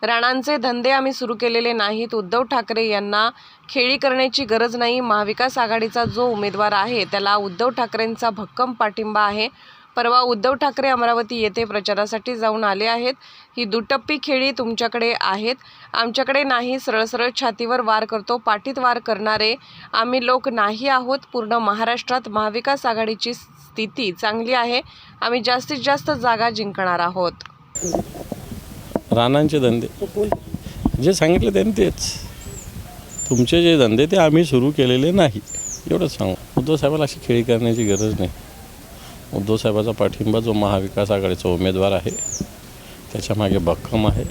राणांचे धंदे आम्ही सुरू केलेले नाहीत. उद्धव ठाकरे यांना खेळी करण्याची गरज नाही. महाविकास आघाडीचा जो उमेदवार आहे त्याला उद्धव ठाकरेंचा भक्कम पाठिंबा आहे. परवा उद्धव ठाकरे अमरावती येथे प्रचारासाठी जाऊन आले आहेत. ही दुटप्पी खेळी तुमच्याकडे आहेत, आमच्याकडे नाही. सरळ सरळ छातीवर वार करतो, पाठीत वार करणारे आम्ही लोक नाही आहोत. पूर्ण महाराष्ट्रात महाविकास आघाडीची स्थिती चांगली आहे. आम्ही जास्तीत जास्त जागा जिंकणार आहोत. राणांचे धंदे जे सांगितले त्यांनी तेच. तुमचे जे धंदे ते आम्ही सुरू केलेले नाही, एवढंच सांगू. उद्धव साहेबाला अशी खेळी करण्याची गरज नाही. उद्धव साहेबाचा पाठिंबा जो महाविकास आघाडीचा उमेदवार आहे त्याच्या मागे भक्कम आहे.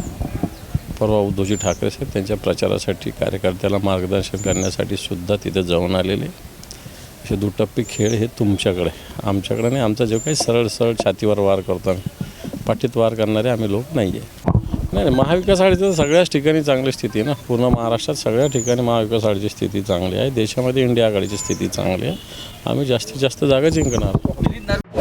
परवा उद्धवजी ठाकरे साहेब त्यांच्या प्रचारासाठी कार्यकर्त्याला मार्गदर्शन करण्यासाठी सुद्धा तिथे जाऊन आलेले. असे दुटप्पी खेळ हे तुमच्याकडे, आमच्याकडे नाही. आमचा जो काही सरळ सरळ छातीवर वार करतो आम्ही, पाठीत वार करणारे आम्ही लोक नाही आहे. नाही, महाविकास आघाडीचं सगळ्याच ठिकाणी चांगली स्थिती आहे ना. पूर्ण महाराष्ट्रात सगळ्या ठिकाणी महाविकास आघाडीची स्थिती चांगली आहे. देशामध्ये इंडिया आघाडीची स्थिती चांगली आहे. आम्ही जास्तीत जास्त जागा जिंकणार.